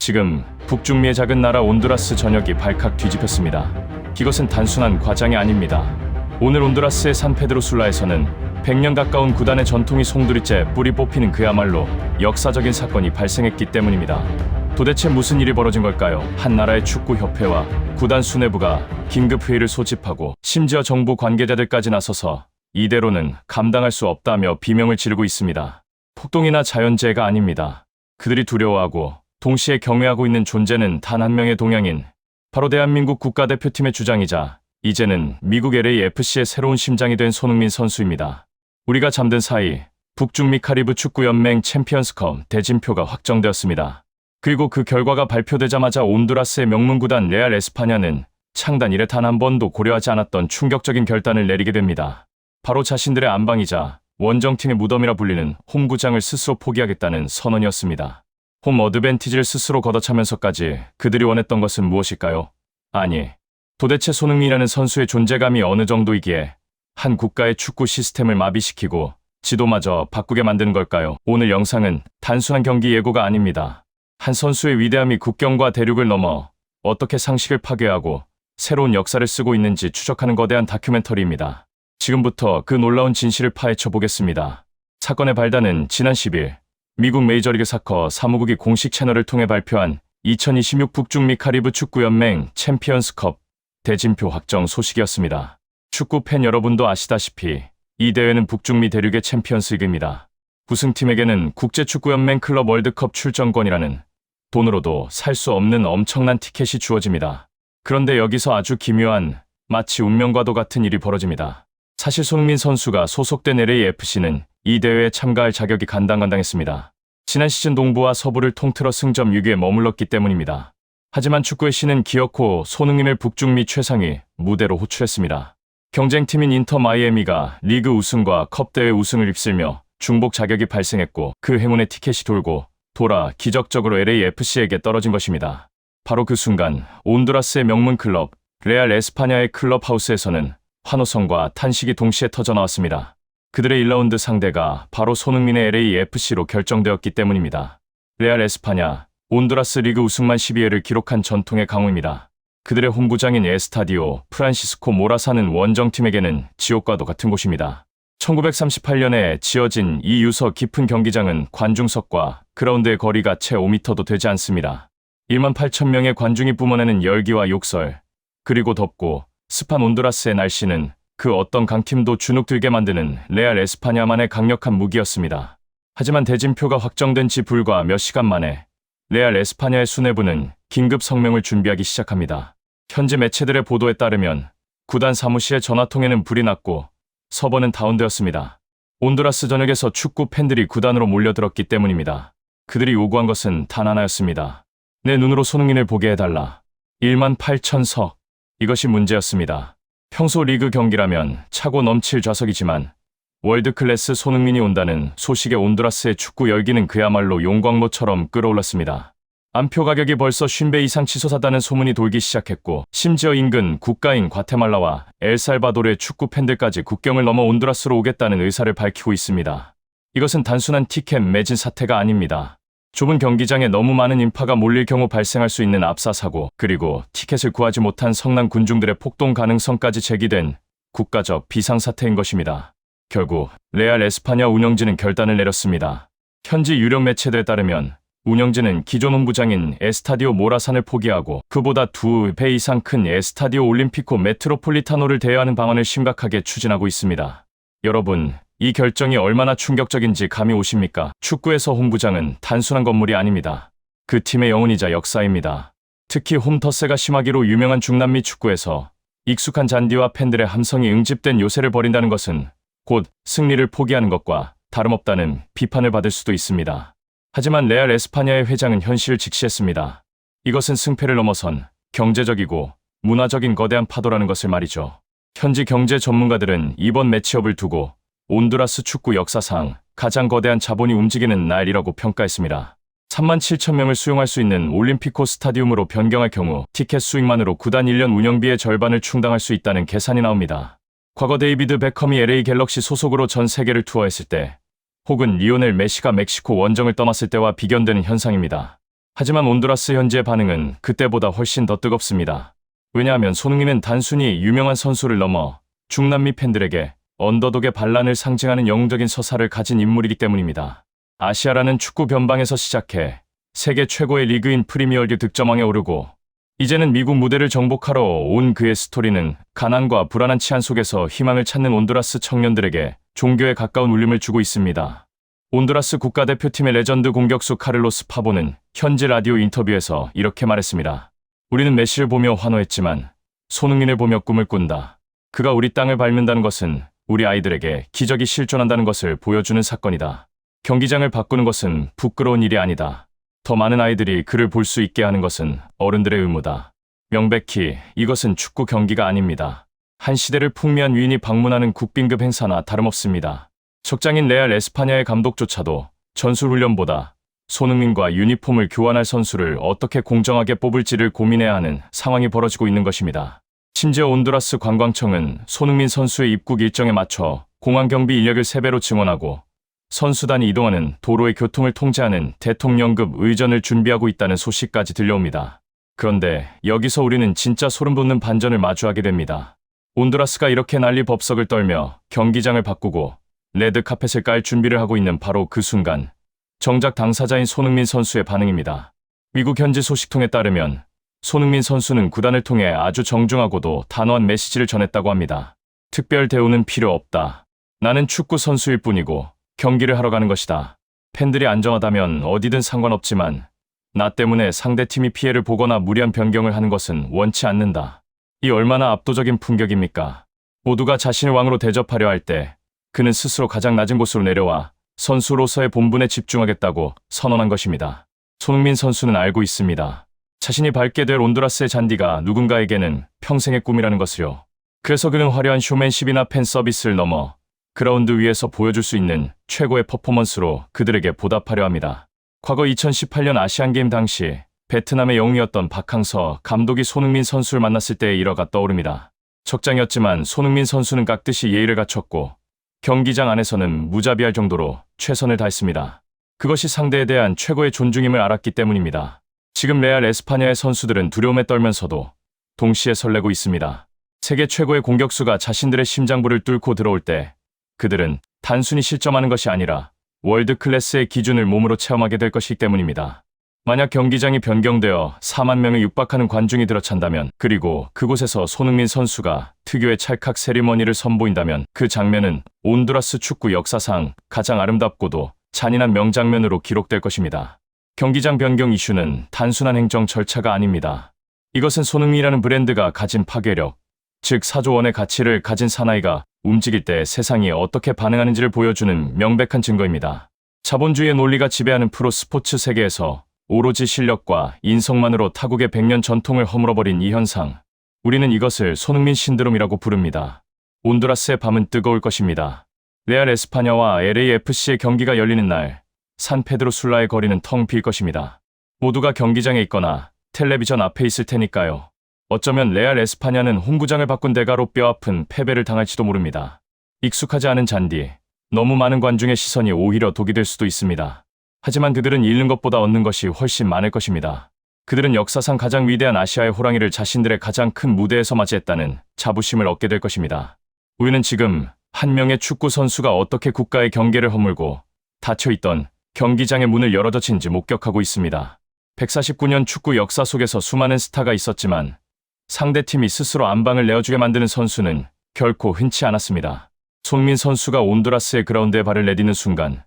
지금 북중미의 작은 나라 온두라스 전역이 발칵 뒤집혔습니다. 이것은 단순한 과장이 아닙니다. 오늘 온두라스의 산페드로술라에서는 100년 가까운 구단의 전통이 송두리째 뿌리 뽑히는 그야말로 역사적인 사건이 발생했기 때문입니다. 도대체 무슨 일이 벌어진 걸까요? 한 나라의 축구협회와 구단 수뇌부가 긴급회의를 소집하고 심지어 정부 관계자들까지 나서서 이대로는 감당할 수 없다며 비명을 지르고 있습니다. 폭동이나 자연재해가 아닙니다. 그들이 두려워하고 동시에 경외하고 있는 존재는 단 한 명의 동양인, 바로 대한민국 국가대표팀의 주장이자 이제는 미국 LAFC의 새로운 심장이 된 손흥민 선수입니다. 우리가 잠든 사이 북중미 카리브 축구연맹 챔피언스컵 대진표가 확정되었습니다. 그리고 그 결과가 발표되자마자 온두라스의 명문구단 레알 에스파냐는 창단 이래 단 한 번도 고려하지 않았던 충격적인 결단을 내리게 됩니다. 바로 자신들의 안방이자 원정팀의 무덤이라 불리는 홈구장을 스스로 포기하겠다는 선언이었습니다. 홈 어드밴티지를 스스로 걷어차면서까지 그들이 원했던 것은 무엇일까요? 아니, 도대체 손흥민이라는 선수의 존재감이 어느 정도이기에 한 국가의 축구 시스템을 마비시키고 지도마저 바꾸게 만드는 걸까요? 오늘 영상은 단순한 경기 예고가 아닙니다. 한 선수의 위대함이 국경과 대륙을 넘어 어떻게 상식을 파괴하고 새로운 역사를 쓰고 있는지 추적하는 거대한 다큐멘터리입니다. 지금부터 그 놀라운 진실을 파헤쳐 보겠습니다. 사건의 발단은 지난 10일 미국 메이저리그 사커 사무국이 공식 채널을 통해 발표한 2026 북중미 카리브 축구연맹 챔피언스컵 대진표 확정 소식이었습니다. 축구 팬 여러분도 아시다시피 이 대회는 북중미 대륙의 챔피언스리그입니다. 우승팀에게는 국제축구연맹 클럽 월드컵 출전권이라는 돈으로도 살 수 없는 엄청난 티켓이 주어집니다. 그런데 여기서 아주 기묘한, 마치 운명과도 같은 일이 벌어집니다. 사실 손흥민 선수가 소속된 LAFC는 이 대회에 참가할 자격이 간당간당했습니다. 지난 시즌 동부와 서부를 통틀어 승점 6위에 머물렀기 때문입니다. 하지만 축구의 신은 기어코 손흥민을 북중미 최상위 무대로 호출했습니다. 경쟁팀인 인터 마이애미가 리그 우승과 컵대회 우승을 휩쓸며 중복 자격이 발생했고 그 행운의 티켓이 돌아 기적적으로 LAFC에게 떨어진 것입니다. 바로 그 순간 온두라스의 명문 클럽 레알 에스파냐의 클럽하우스에서는 환호성과 탄식이 동시에 터져나왔습니다. 그들의 1라운드 상대가 바로 손흥민의 LAFC로 결정되었기 때문입니다. 레알 에스파냐, 온두라스 리그 우승만 12회를 기록한 전통의 강호입니다. 그들의 홈구장인 에스타디오 프란시스코 모라사는 원정팀에게는 지옥과도 같은 곳입니다. 1938년에 지어진 이 유서 깊은 경기장은 관중석과 그라운드의 거리가 채 5m도 되지 않습니다. 1만 8천 명의 관중이 뿜어내는 열기와 욕설, 그리고 덥고 습한 온두라스의 날씨는 그 어떤 강팀도 주눅들게 만드는 레알 에스파냐만의 강력한 무기였습니다. 하지만 대진표가 확정된 지 불과 몇 시간 만에 레알 에스파냐의 수뇌부는 긴급 성명을 준비하기 시작합니다. 현지 매체들의 보도에 따르면 구단 사무실의 전화통에는 불이 났고 서버는 다운되었습니다. 온두라스 전역에서 축구 팬들이 구단으로 몰려들었기 때문입니다. 그들이 요구한 것은 단 하나였습니다. 내 눈으로 손흥민을 보게 해달라. 1만 8천 석. 이것이 문제였습니다. 평소 리그 경기라면 차고 넘칠 좌석이지만 월드클래스 손흥민이 온다는 소식에 온두라스의 축구 열기는 그야말로 용광로처럼 끓어올랐습니다. 안표 가격이 벌써 50배 이상 치솟았다는 소문이 돌기 시작했고 심지어 인근 국가인 과테말라와 엘살바도르의 축구 팬들까지 국경을 넘어 온두라스로 오겠다는 의사를 밝히고 있습니다. 이것은 단순한 티켓 매진 사태가 아닙니다. 좁은 경기장에 너무 많은 인파가 몰릴 경우 발생할 수 있는 압사사고, 그리고 티켓을 구하지 못한 성난 군중들의 폭동 가능성까지 제기된 국가적 비상사태인 것입니다. 결국 레알 에스파냐 운영진은 결단을 내렸습니다. 현지 유력 매체들에 따르면 운영진은 기존 홈구장인 에스타디오 모라산을 포기하고 그보다 2배 이상 큰 에스타디오 올림피코 메트로폴리타노를 대여하는 방안을 심각하게 추진하고 있습니다. 여러분, 이 결정이 얼마나 충격적인지 감이 오십니까? 축구에서 홈구장은 단순한 건물이 아닙니다. 그 팀의 영혼이자 역사입니다. 특히 홈터세가 심하기로 유명한 중남미 축구에서 익숙한 잔디와 팬들의 함성이 응집된 요새를 벌인다는 것은 곧 승리를 포기하는 것과 다름없다는 비판을 받을 수도 있습니다. 하지만 레알 에스파냐의 회장은 현실을 직시했습니다. 이것은 승패를 넘어선 경제적이고 문화적인 거대한 파도라는 것을 말이죠. 현지 경제 전문가들은 이번 매치업을 두고 온두라스 축구 역사상 가장 거대한 자본이 움직이는 날이라고 평가했습니다. 3만 7천 명을 수용할 수 있는 올림피코 스타디움으로 변경할 경우 티켓 수익만으로 구단 1년 운영비의 절반을 충당할 수 있다는 계산이 나옵니다. 과거 데이비드 베컴이 LA 갤럭시 소속으로 전 세계를 투어했을 때, 혹은 리오넬 메시가 멕시코 원정을 떠났을 때와 비견되는 현상입니다. 하지만 온두라스 현지의 반응은 그때보다 훨씬 더 뜨겁습니다. 왜냐하면 손흥민은 단순히 유명한 선수를 넘어 중남미 팬들에게 언더독의 반란을 상징하는 영웅적인 서사를 가진 인물이기 때문입니다. 아시아라는 축구 변방에서 시작해 세계 최고의 리그인 프리미어리그 득점왕에 오르고 이제는 미국 무대를 정복하러 온 그의 스토리는 가난과 불안한 치안 속에서 희망을 찾는 온두라스 청년들에게 종교에 가까운 울림을 주고 있습니다. 온두라스 국가대표팀의 레전드 공격수 카를로스 파보는 현지 라디오 인터뷰에서 이렇게 말했습니다. 우리는 메시를 보며 환호했지만 손흥민을 보며 꿈을 꾼다. 그가 우리 땅을 밟는다는 것은 우리 아이들에게 기적이 실존한다는 것을 보여주는 사건이다. 경기장을 바꾸는 것은 부끄러운 일이 아니다. 더 많은 아이들이 그를 볼 수 있게 하는 것은 어른들의 의무다. 명백히 이것은 축구 경기가 아닙니다. 한 시대를 풍미한 위인이 방문하는 국빈급 행사나 다름없습니다. 적장인 레알 에스파냐의 감독조차도 전술훈련보다 손흥민과 유니폼을 교환할 선수를 어떻게 공정하게 뽑을지를 고민해야 하는 상황이 벌어지고 있는 것입니다. 심지어 온두라스 관광청은 손흥민 선수의 입국 일정에 맞춰 공항 경비 인력을 3배로 증원하고 선수단이 이동하는 도로의 교통을 통제하는 대통령급 의전을 준비하고 있다는 소식까지 들려옵니다. 그런데 여기서 우리는 진짜 소름 돋는 반전을 마주하게 됩니다. 온두라스가 이렇게 난리 법석을 떨며 경기장을 바꾸고 레드카펫을 깔 준비를 하고 있는 바로 그 순간 정작 당사자인 손흥민 선수의 반응입니다. 미국 현지 소식통에 따르면 손흥민 선수는 구단을 통해 아주 정중하고도 단호한 메시지를 전했다고 합니다. 특별 대우는 필요 없다. 나는 축구 선수일 뿐이고 경기를 하러 가는 것이다. 팬들이 안정하다면 어디든 상관없지만 나 때문에 상대팀이 피해를 보거나 무리한 변경을 하는 것은 원치 않는다. 이 얼마나 압도적인 품격입니까? 모두가 자신을 왕으로 대접하려 할 때 그는 스스로 가장 낮은 곳으로 내려와 선수로서의 본분에 집중하겠다고 선언한 것입니다. 손흥민 선수는 알고 있습니다. 자신이 밟게 될 온두라스의 잔디가 누군가에게는 평생의 꿈이라는 것을요. 그래서 그는 화려한 쇼맨십이나 팬 서비스를 넘어 그라운드 위에서 보여줄 수 있는 최고의 퍼포먼스로 그들에게 보답하려 합니다. 과거 2018년 아시안게임 당시 베트남의 영웅이었던 박항서 감독이 손흥민 선수를 만났을 때의 일화가 떠오릅니다. 적장이었지만 손흥민 선수는 깍듯이 예의를 갖췄고 경기장 안에서는 무자비할 정도로 최선을 다했습니다. 그것이 상대에 대한 최고의 존중임을 알았기 때문입니다. 지금 레알 에스파냐의 선수들은 두려움에 떨면서도 동시에 설레고 있습니다. 세계 최고의 공격수가 자신들의 심장부를 뚫고 들어올 때 그들은 단순히 실점하는 것이 아니라 월드 클래스의 기준을 몸으로 체험하게 될 것이기 때문입니다. 만약 경기장이 변경되어 4만 명에 육박하는 관중이 들어찬다면, 그리고 그곳에서 손흥민 선수가 특유의 찰칵 세리머니를 선보인다면 그 장면은 온두라스 축구 역사상 가장 아름답고도 잔인한 명장면으로 기록될 것입니다. 경기장 변경 이슈는 단순한 행정 절차가 아닙니다. 이것은 손흥민이라는 브랜드가 가진 파괴력, 즉 4조 원의 가치를 가진 사나이가 움직일 때 세상이 어떻게 반응하는지를 보여주는 명백한 증거입니다. 자본주의의 논리가 지배하는 프로 스포츠 세계에서 오로지 실력과 인성만으로 타국의 100년 전통을 허물어버린 이 현상. 우리는 이것을 손흥민 신드롬이라고 부릅니다. 온두라스의 밤은 뜨거울 것입니다. 레알 에스파냐와 LAFC의 경기가 열리는 날, 산페드로 술라의 거리는 텅 빌 것입니다. 모두가 경기장에 있거나 텔레비전 앞에 있을 테니까요. 어쩌면 레알 에스파냐는 홈구장을 바꾼 대가로 뼈아픈 패배를 당할지도 모릅니다. 익숙하지 않은 잔디, 너무 많은 관중의 시선이 오히려 독이 될 수도 있습니다. 하지만 그들은 잃는 것보다 얻는 것이 훨씬 많을 것입니다. 그들은 역사상 가장 위대한 아시아의 호랑이를 자신들의 가장 큰 무대에서 맞이했다는 자부심을 얻게 될 것입니다. 우리는 지금 한 명의 축구 선수가 어떻게 국가의 경계를 허물고 닫혀있던 경기장의 문을 열어젖힌지 목격하고 있습니다. 149년 축구 역사 속에서 수많은 스타가 있었지만 상대팀이 스스로 안방을 내어주게 만드는 선수는 결코 흔치 않았습니다. 손흥민 선수가 온두라스의 그라운드에 발을 내디는 순간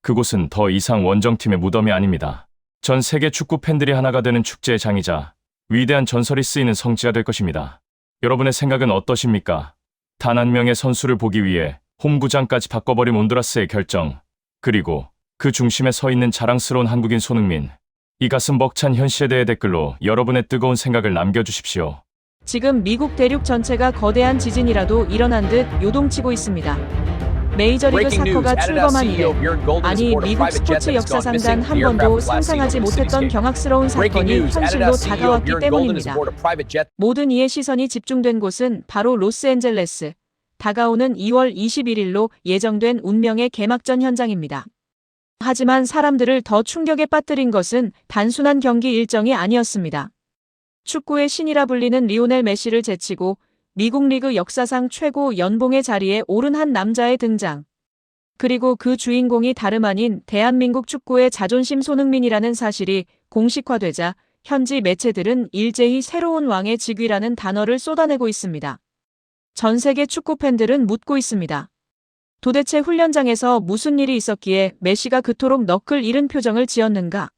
그곳은 더 이상 원정팀의 무덤이 아닙니다. 전 세계 축구 팬들이 하나가 되는 축제의 장이자 위대한 전설이 쓰이는 성지가 될 것입니다. 여러분의 생각은 어떠십니까? 단 한 명의 선수를 보기 위해 홈구장까지 바꿔버린 온두라스의 결정, 그리고 그 중심에 서 있는 자랑스러운 한국인 손흥민. 이 가슴 벅찬 현실에 대해 댓글로 여러분의 뜨거운 생각을 남겨주십시오. 지금 미국 대륙 전체가 거대한 지진이라도 일어난 듯 요동치고 있습니다. 메이저리그 사커가 출범한 이래, 아니 미국 스포츠 역사상 단 한 번도 상상하지 못했던 경악스러운 사건이 현실로 다가왔기 때문입니다. 모든 이의 시선이 집중된 곳은 바로 로스앤젤레스. 다가오는 2월 21일로 예정된 운명의 개막전 현장입니다. 하지만 사람들을 더 충격에 빠뜨린 것은 단순한 경기 일정이 아니었습니다. 축구의 신이라 불리는 리오넬 메시를 제치고 미국 리그 역사상 최고 연봉의 자리에 오른 한 남자의 등장. 그리고 그 주인공이 다름 아닌 대한민국 축구의 자존심 손흥민이라는 사실이 공식화되자 현지 매체들은 일제히 새로운 왕의 직위라는 단어를 쏟아내고 있습니다. 전 세계 축구 팬들은 묻고 있습니다. 도대체 훈련장에서 무슨 일이 있었기에 메시가 그토록 너클 잃은 표정을 지었는가?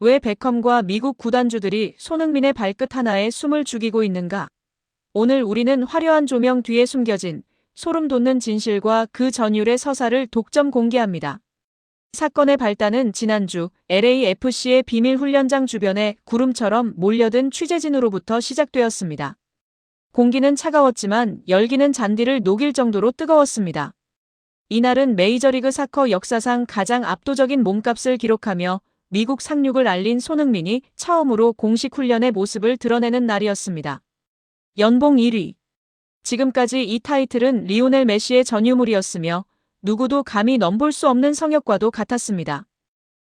왜 베컴과 미국 구단주들이 손흥민의 발끝 하나에 숨을 죽이고 있는가? 오늘 우리는 화려한 조명 뒤에 숨겨진 소름 돋는 진실과 그 전율의 서사를 독점 공개합니다. 사건의 발단은 지난주 LAFC의 비밀 훈련장 주변에 구름처럼 몰려든 취재진으로부터 시작되었습니다. 공기는 차가웠지만 열기는 잔디를 녹일 정도로 뜨거웠습니다. 이날은 메이저리그 사커 역사상 가장 압도적인 몸값을 기록하며 미국 상륙을 알린 손흥민이 처음으로 공식 훈련의 모습을 드러내는 날이었습니다. 연봉 1위. 지금까지 이 타이틀은 리오넬 메시의 전유물이었으며 누구도 감히 넘볼 수 없는 성역과도 같았습니다.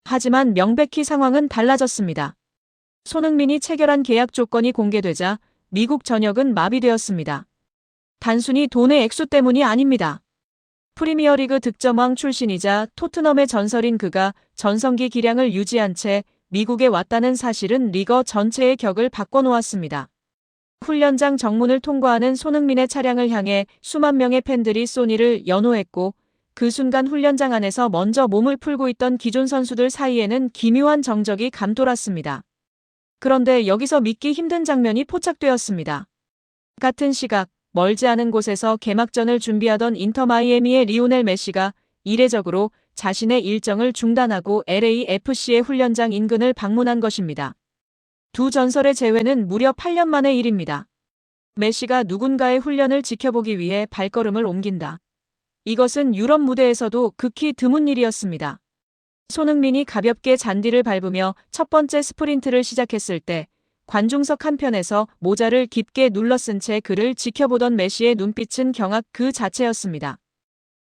하지만 명백히 상황은 달라졌습니다. 손흥민이 체결한 계약 조건이 공개되자 미국 전역은 마비되었습니다. 단순히 돈의 액수 때문이 아닙니다. 프리미어리그 득점왕 출신이자 토트넘의 전설인 그가 전성기 기량을 유지한 채 미국에 왔다는 사실은 리거 전체의 격을 바꿔놓았습니다. 훈련장 정문을 통과하는 손흥민의 차량을 향해 수만 명의 팬들이 소니를 연호했고 그 순간 훈련장 안에서 먼저 몸을 풀고 있던 기존 선수들 사이에는 기묘한 정적이 감돌았습니다. 그런데 여기서 믿기 힘든 장면이 포착되었습니다. 같은 시각 멀지 않은 곳에서 개막전을 준비하던 인터 마이애미의 리오넬 메시가 이례적으로 자신의 일정을 중단하고 LAFC의 훈련장 인근을 방문한 것입니다. 두 전설의 재회는 무려 8년 만의 일입니다. 메시가 누군가의 훈련을 지켜보기 위해 발걸음을 옮긴다. 이것은 유럽 무대에서도 극히 드문 일이었습니다. 손흥민이 가볍게 잔디를 밟으며 첫 번째 스프린트를 시작했을 때 관중석 한편에서 모자를 깊게 눌러 쓴 채 그를 지켜보던 메시의 눈빛은 경악 그 자체였습니다.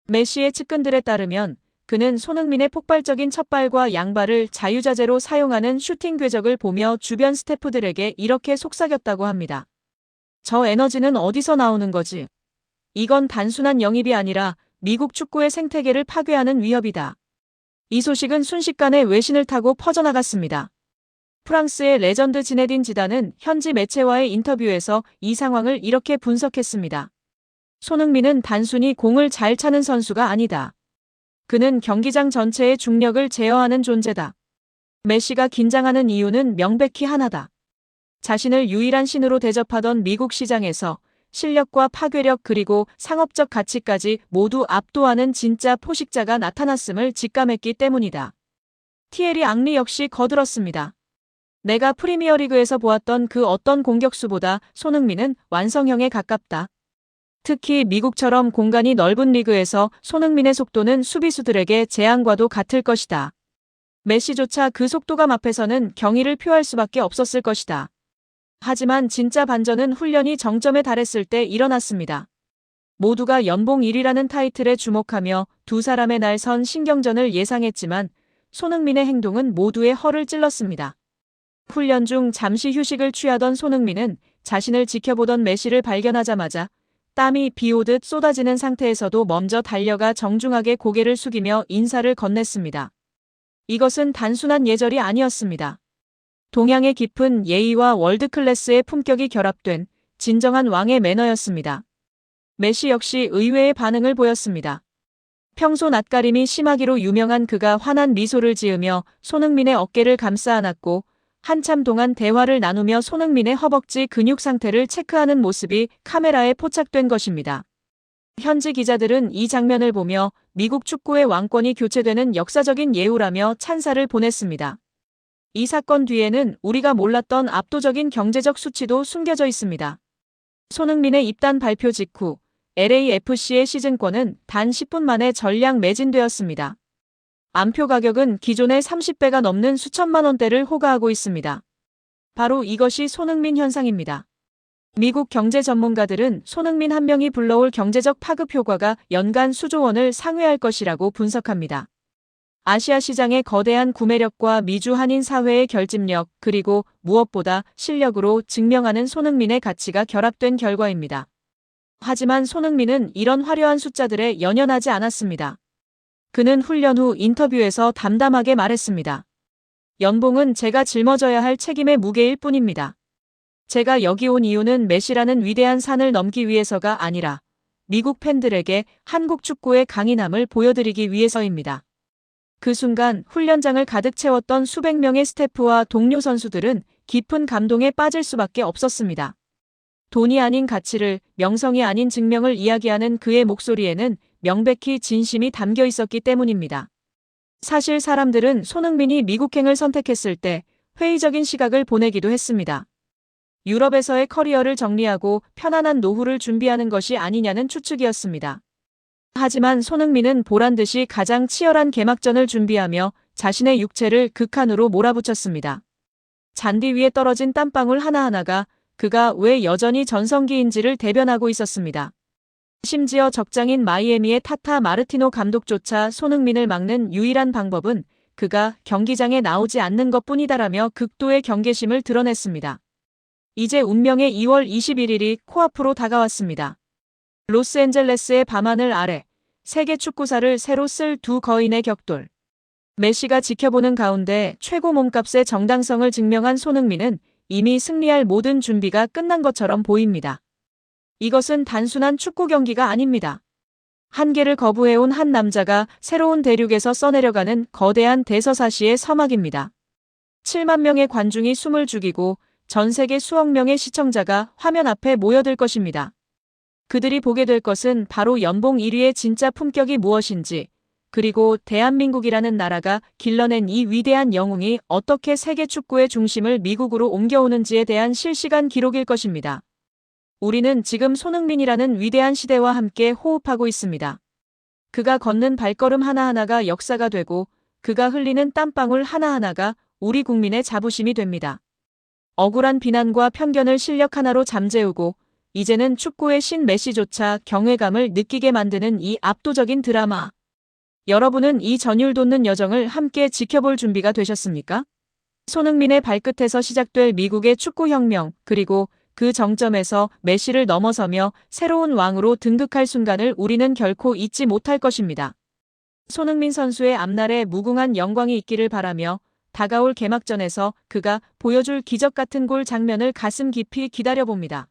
메시의 측근들에 따르면 그는 손흥민의 폭발적인 첫발과 양발을 자유자재로 사용하는 슈팅 궤적을 보며 주변 스태프들에게 이렇게 속삭였다고 합니다. 저 에너지는 어디서 나오는 거지? 이건 단순한 영입이 아니라 미국 축구의 생태계를 파괴하는 위협이다. 이 소식은 순식간에 외신을 타고 퍼져나갔습니다. 프랑스의 레전드 지네딘 지단은 현지 매체와의 인터뷰에서 이 상황을 이렇게 분석했습니다. 손흥민은 단순히 공을 잘 차는 선수가 아니다. 그는 경기장 전체의 중력을 제어하는 존재다. 메시가 긴장하는 이유는 명백히 하나다. 자신을 유일한 신으로 대접하던 미국 시장에서 실력과 파괴력 그리고 상업적 가치까지 모두 압도하는 진짜 포식자가 나타났음을 직감했기 때문이다. 티에리 앙리 역시 거들었습니다. 내가 프리미어리그에서 보았던 그 어떤 공격수보다 손흥민은 완성형에 가깝다. 특히 미국처럼 공간이 넓은 리그에서 손흥민의 속도는 수비수들에게 재앙과도 같을 것이다. 메시조차 그 속도감 앞에서는 경의를 표할 수밖에 없었을 것이다. 하지만 진짜 반전은 훈련이 정점에 달했을 때 일어났습니다. 모두가 연봉 1위라는 타이틀에 주목하며 두 사람의 날 선 신경전을 예상했지만 손흥민의 행동은 모두의 허를 찔렀습니다. 훈련 중 잠시 휴식을 취하던 손흥민은 자신을 지켜보던 메시를 발견하자마자 땀이 비오듯 쏟아지는 상태에서도 먼저 달려가 정중하게 고개를 숙이며 인사를 건넸습니다. 이것은 단순한 예절이 아니었습니다. 동양의 깊은 예의와 월드클래스의 품격이 결합된 진정한 왕의 매너였습니다. 메시 역시 의외의 반응을 보였습니다. 평소 낯가림이 심하기로 유명한 그가 환한 미소를 지으며 손흥민의 어깨를 감싸 안았고 한참 동안 대화를 나누며 손흥민의 허벅지 근육 상태를 체크하는 모습이 카메라에 포착된 것입니다. 현지 기자들은 이 장면을 보며 미국 축구의 왕권이 교체되는 역사적인 예우라며 찬사를 보냈습니다. 이 사건 뒤에는 우리가 몰랐던 압도적인 경제적 수치도 숨겨져 있습니다. 손흥민의 입단 발표 직후 LAFC의 시즌권은 단 10분 만에 전량 매진되었습니다. 안표 가격은 기존의 30배가 넘는 수천만 원대를 호가하고 있습니다. 바로 이것이 손흥민 현상입니다. 미국 경제 전문가들은 손흥민 한 명이 불러올 경제적 파급 효과가 연간 수조 원을 상회할 것이라고 분석합니다. 아시아 시장의 거대한 구매력과 미주 한인 사회의 결집력, 그리고 무엇보다 실력으로 증명하는 손흥민의 가치가 결합된 결과입니다. 하지만 손흥민은 이런 화려한 숫자들에 연연하지 않았습니다. 그는 훈련 후 인터뷰에서 담담하게 말했습니다. 연봉은 제가 짊어져야 할 책임의 무게일 뿐입니다. 제가 여기 온 이유는 메시라는 위대한 산을 넘기 위해서가 아니라 미국 팬들에게 한국 축구의 강인함을 보여드리기 위해서입니다. 그 순간 훈련장을 가득 채웠던 수백 명의 스태프와 동료 선수들은 깊은 감동에 빠질 수밖에 없었습니다. 돈이 아닌 가치를, 명성이 아닌 증명을 이야기하는 그의 목소리에는 명백히 진심이 담겨 있었기 때문입니다. 사실 사람들은 손흥민이 미국행을 선택했을 때 회의적인 시각을 보내기도 했습니다. 유럽에서의 커리어를 정리하고 편안한 노후를 준비하는 것이 아니냐는 추측이었습니다. 하지만 손흥민은 보란듯이 가장 치열한 개막전을 준비하며 자신의 육체를 극한으로 몰아붙였습니다. 잔디 위에 떨어진 땀방울 하나하나가 그가 왜 여전히 전성기인지를 대변하고 있었습니다. 심지어 적장인 마이애미의 타타 마르티노 감독조차 손흥민을 막는 유일한 방법은 그가 경기장에 나오지 않는 것뿐이다라며 극도의 경계심을 드러냈습니다. 이제 운명의 2월 21일이 코앞으로 다가왔습니다. 로스앤젤레스의 밤하늘 아래 세계 축구사를 새로 쓸 두 거인의 격돌. 메시가 지켜보는 가운데 최고 몸값의 정당성을 증명한 손흥민은 이미 승리할 모든 준비가 끝난 것처럼 보입니다. 이것은 단순한 축구 경기가 아닙니다. 한계를 거부해온 한 남자가 새로운 대륙에서 써내려가는 거대한 대서사시의 서막입니다. 7만 명의 관중이 숨을 죽이고 전 세계 수억 명의 시청자가 화면 앞에 모여들 것입니다. 그들이 보게 될 것은 바로 연봉 1위의 진짜 품격이 무엇인지, 그리고 대한민국이라는 나라가 길러낸 이 위대한 영웅이 어떻게 세계 축구의 중심을 미국으로 옮겨오는지에 대한 실시간 기록일 것입니다. 우리는 지금 손흥민이라는 위대한 시대와 함께 호흡하고 있습니다. 그가 걷는 발걸음 하나하나가 역사가 되고 그가 흘리는 땀방울 하나하나가 우리 국민의 자부심이 됩니다. 억울한 비난과 편견을 실력 하나로 잠재우고 이제는 축구의 신 메시조차 경외감을 느끼게 만드는 이 압도적인 드라마. 여러분은 이 전율 돋는 여정을 함께 지켜볼 준비가 되셨습니까? 손흥민의 발끝에서 시작될 미국의 축구혁명, 그리고 그 정점에서 메시를 넘어서며 새로운 왕으로 등극할 순간을 우리는 결코 잊지 못할 것입니다. 손흥민 선수의 앞날에 무궁한 영광이 있기를 바라며 다가올 개막전에서 그가 보여줄 기적 같은 골 장면을 가슴 깊이 기다려봅니다.